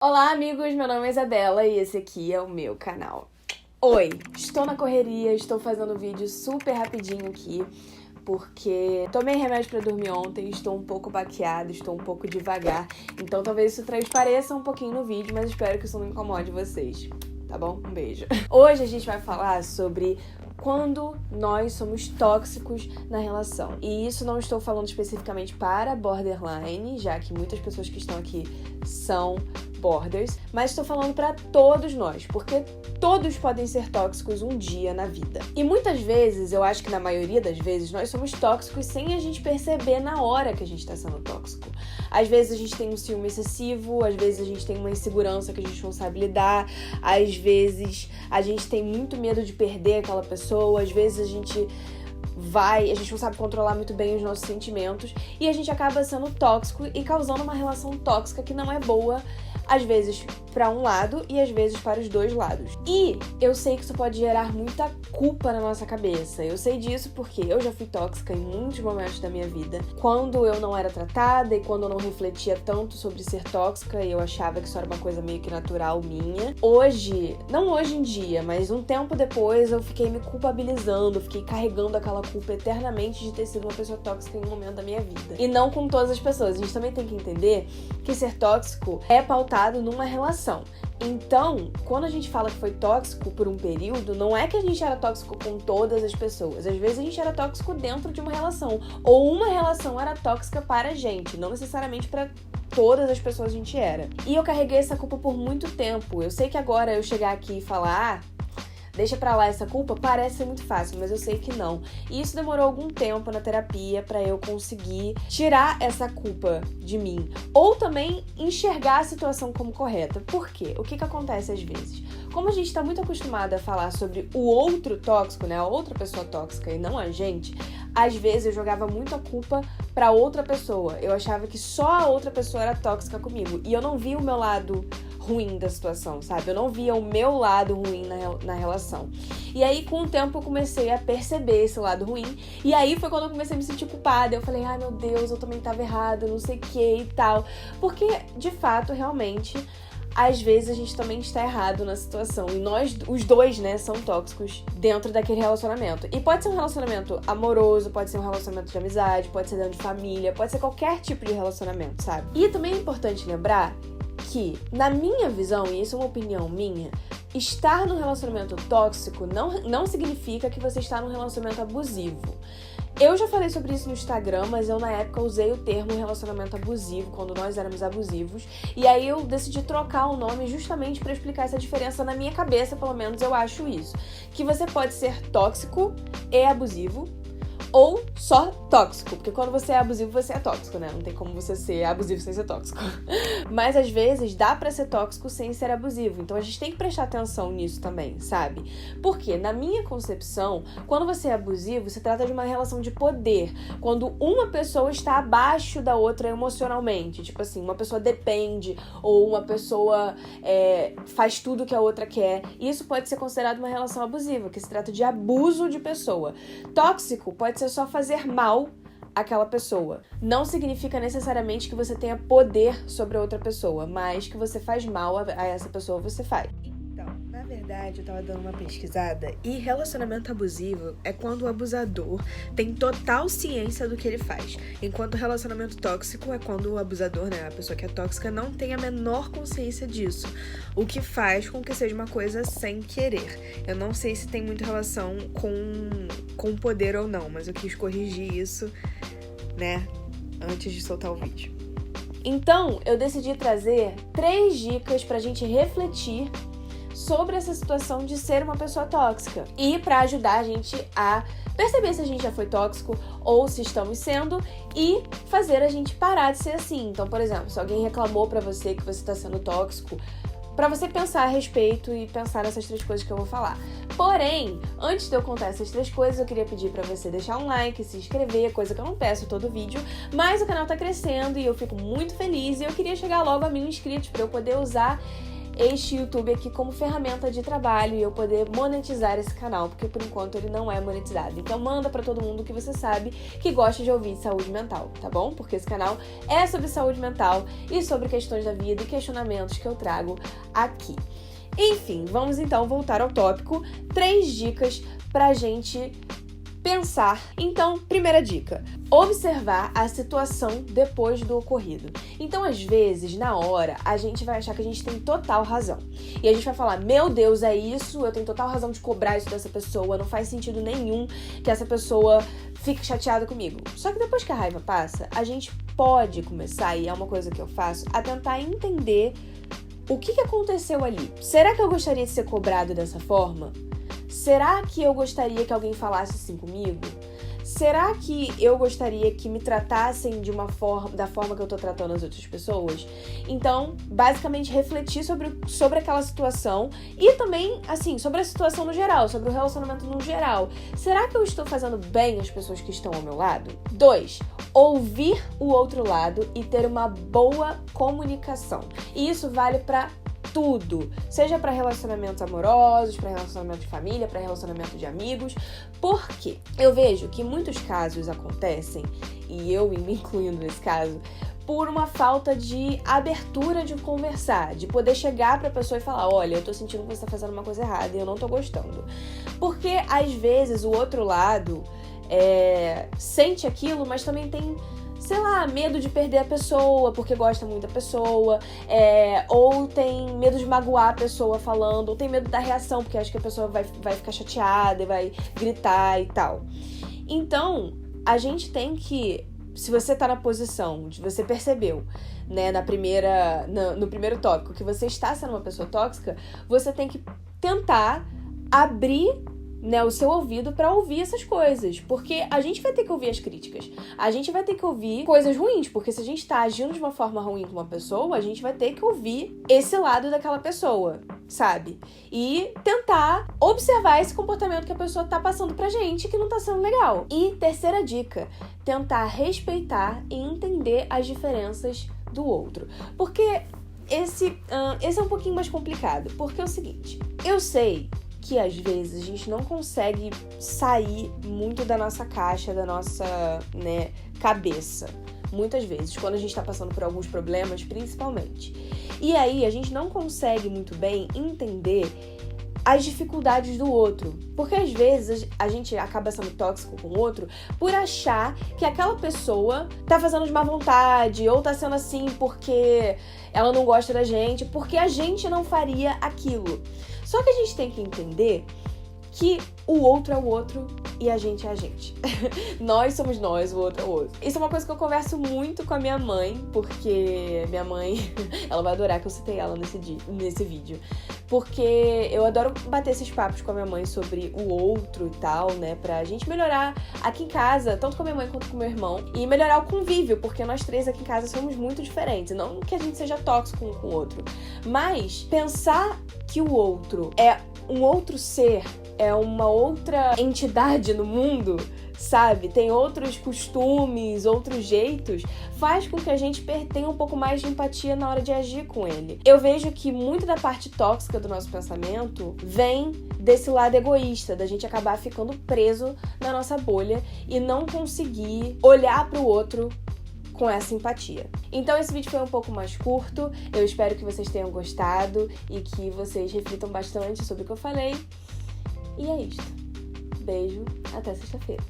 Olá, amigos! Meu nome é Isabela e esse aqui é o meu canal. Oi! Estou na correria, estou fazendo um vídeo super rapidinho aqui, porque tomei remédio pra dormir ontem, estou um pouco baqueada, estou um pouco devagar, então talvez isso transpareça um pouquinho no vídeo, mas espero que isso não incomode vocês, tá bom? Um beijo! Hoje a gente vai falar sobre quando nós somos tóxicos na relação. E isso não estou falando especificamente para borderline, já que muitas pessoas que estão aqui são borders, mas estou falando para todos nós, porque todos podem ser tóxicos um dia na vida. E muitas vezes, eu acho que na maioria das vezes, nós somos tóxicos sem a gente perceber na hora que a gente está sendo tóxico. Às vezes a gente tem um ciúme excessivo, às vezes a gente tem uma insegurança que a gente não sabe lidar, às vezes a gente tem muito medo de perder aquela pessoa, às vezes a gente não sabe controlar muito bem os nossos sentimentos e a gente acaba sendo tóxico e causando uma relação tóxica que não é boa, às vezes para um lado e às vezes para os dois lados. E eu sei que isso pode gerar muita culpa na nossa cabeça. Eu sei disso porque eu já fui tóxica em muitos momentos da minha vida. Quando eu não era tratada e quando eu não refletia tanto sobre ser tóxica e eu achava que isso era uma coisa meio que natural minha. Hoje, não hoje em dia, mas um tempo depois eu fiquei me culpabilizando, fiquei carregando aquela culpa eternamente de ter sido uma pessoa tóxica em um momento da minha vida. E não com todas as pessoas. A gente também tem que entender que ser tóxico é pautado numa relação. Então, quando a gente fala que foi tóxico por um período, não é que a gente era tóxico com todas as pessoas. Às vezes a gente era tóxico dentro de uma relação. Ou uma relação era tóxica para a gente, não necessariamente para todas as pessoas a gente era. E eu carreguei essa culpa por muito tempo. Eu sei que agora eu chegar aqui e falar, deixa pra lá essa culpa, parece ser muito fácil, mas eu sei que não. E isso demorou algum tempo na terapia pra eu conseguir tirar essa culpa de mim. Ou também enxergar a situação como correta. Por quê? O que acontece às vezes? Como a gente tá muito acostumada a falar sobre o outro tóxico, né? A outra pessoa tóxica e não a gente, às vezes eu jogava muito a culpa pra outra pessoa. Eu achava que só a outra pessoa era tóxica comigo. E eu não via o meu lado ruim da situação, sabe? Eu não via o meu lado ruim na relação. E aí, com o tempo, eu comecei a perceber esse lado ruim. E aí foi quando eu comecei a me sentir culpada. Eu falei, ai meu Deus, eu também tava errada, não sei o que e tal. Porque, de fato, realmente, às vezes a gente também está errado na situação. E nós, os dois, né, são tóxicos dentro daquele relacionamento. E pode ser um relacionamento amoroso, pode ser um relacionamento de amizade, pode ser dentro de família, pode ser qualquer tipo de relacionamento, sabe? E também é importante lembrar que, na minha visão, e isso é uma opinião minha, estar num relacionamento tóxico não significa que você está num relacionamento abusivo. Eu já falei sobre isso no Instagram, mas eu na época usei o termo relacionamento abusivo, quando nós éramos abusivos, e aí eu decidi trocar o nome justamente para explicar essa diferença na minha cabeça, pelo menos eu acho isso. Que você pode ser tóxico e abusivo, ou só tóxico, porque quando você é abusivo, você é tóxico, né? Não tem como você ser abusivo sem ser tóxico. Mas às vezes dá pra ser tóxico sem ser abusivo, então a gente tem que prestar atenção nisso também, sabe? Porque na minha concepção, quando você é abusivo, se trata de uma relação de poder, quando uma pessoa está abaixo da outra emocionalmente, tipo assim, uma pessoa depende, ou uma pessoa faz tudo que a outra quer, isso pode ser considerado uma relação abusiva, que se trata de abuso de pessoa. Tóxico pode ser só fazer mal àquela pessoa. Não significa necessariamente que você tenha poder sobre a outra pessoa, mas que você faz mal a essa pessoa, você faz. Então, na verdade, eu tava dando uma pesquisada e relacionamento abusivo é quando o abusador tem total ciência do que ele faz. Enquanto relacionamento tóxico é quando o abusador, né, a pessoa que é tóxica, não tem a menor consciência disso. O que faz com que seja uma coisa sem querer. Eu não sei se tem muita relação com poder ou não, mas eu quis corrigir isso, né, antes de soltar o vídeo. Então, eu decidi trazer 3 dicas pra gente refletir sobre essa situação de ser uma pessoa tóxica e pra ajudar a gente a perceber se a gente já foi tóxico ou se estamos sendo e fazer a gente parar de ser assim. Então, por exemplo, se alguém reclamou pra você que você tá sendo tóxico, pra você pensar a respeito e pensar nessas 3 coisas que eu vou falar. Porém, antes de eu contar essas 3 coisas, eu queria pedir pra você deixar um like, se inscrever, coisa que eu não peço todo vídeo, mas o canal tá crescendo e eu fico muito feliz e eu queria chegar logo a 1000 inscritos pra eu poder usar este YouTube aqui como ferramenta de trabalho e eu poder monetizar esse canal, porque por enquanto ele não é monetizado. Então manda pra todo mundo que você sabe que gosta de ouvir saúde mental, tá bom? Porque esse canal é sobre saúde mental e sobre questões da vida e questionamentos que eu trago aqui. Enfim, vamos então voltar ao tópico. 3 dicas pra gente pensar. Então, primeira dica: observar a situação depois do ocorrido. Então, às vezes, na hora, a gente vai achar que a gente tem total razão. E a gente vai falar, meu Deus, é isso, eu tenho total razão de cobrar isso dessa pessoa, não faz sentido nenhum que essa pessoa fique chateada comigo. Só que depois que a raiva passa, a gente pode começar, e é uma coisa que eu faço, a tentar entender o que aconteceu ali. Será que eu gostaria de ser cobrado dessa forma? Será que eu gostaria que alguém falasse assim comigo? Será que eu gostaria que me tratassem da forma que eu tô tratando as outras pessoas? Então, basicamente, refletir sobre aquela situação e também, assim, sobre a situação no geral, sobre o relacionamento no geral. Será que eu estou fazendo bem as pessoas que estão ao meu lado? 2. Ouvir o outro lado e ter uma boa comunicação. E isso vale pra tudo, seja para relacionamentos amorosos, para relacionamento de família, para relacionamento de amigos. Por quê? Eu vejo que muitos casos acontecem, e eu me incluindo nesse caso, por uma falta de abertura de conversar, de poder chegar pra pessoa e falar, olha, eu tô sentindo que você tá fazendo uma coisa errada e eu não tô gostando. Porque às vezes o outro lado sente aquilo, mas também tem, sei lá, medo de perder a pessoa porque gosta muito da pessoa, ou tem medo de magoar a pessoa falando, ou tem medo da reação porque acha que a pessoa vai ficar chateada e vai gritar e tal. Então, a gente tem que, se você tá na posição de você percebeu, né, no primeiro tópico, que você está sendo uma pessoa tóxica, você tem que tentar abrir, né, o seu ouvido pra ouvir essas coisas, porque a gente vai ter que ouvir as críticas, a gente vai ter que ouvir coisas ruins, porque se a gente tá agindo de uma forma ruim com uma pessoa, a gente vai ter que ouvir esse lado daquela pessoa, sabe? E tentar observar esse comportamento que a pessoa tá passando pra gente, que não tá sendo legal. E terceira dica, tentar respeitar e entender as diferenças do outro, porque esse é um pouquinho mais complicado, porque é o seguinte, eu sei que às vezes a gente não consegue sair muito da nossa caixa, da nossa, né, cabeça. Muitas vezes, quando a gente tá passando por alguns problemas, principalmente. E aí, a gente não consegue muito bem entender as dificuldades do outro. Porque às vezes a gente acaba sendo tóxico com o outro por achar que aquela pessoa tá fazendo de má vontade, ou tá sendo assim porque ela não gosta da gente, porque a gente não faria aquilo. Só que a gente tem que entender que o outro é o outro e a gente é a gente. Nós somos nós, o outro é o outro. Isso é uma coisa que eu converso muito com a minha mãe, porque minha mãe, ela vai adorar que eu citei ela nesse vídeo. Porque eu adoro bater esses papos com a minha mãe sobre o outro e tal, né? Pra gente melhorar aqui em casa, tanto com a minha mãe quanto com o meu irmão. E melhorar o convívio, porque nós 3 aqui em casa somos muito diferentes. Não que a gente seja tóxico um com o outro, mas pensar que o outro é um outro ser, é uma outra entidade no mundo, sabe? Tem outros costumes, outros jeitos, faz com que a gente tenha um pouco mais de empatia na hora de agir com ele. Eu vejo que muito da parte tóxica do nosso pensamento vem desse lado egoísta, da gente acabar ficando preso na nossa bolha e não conseguir olhar pro outro com essa empatia. Então esse vídeo foi um pouco mais curto, eu espero que vocês tenham gostado e que vocês reflitam bastante sobre o que eu falei. E é isto. Beijo, até sexta-feira.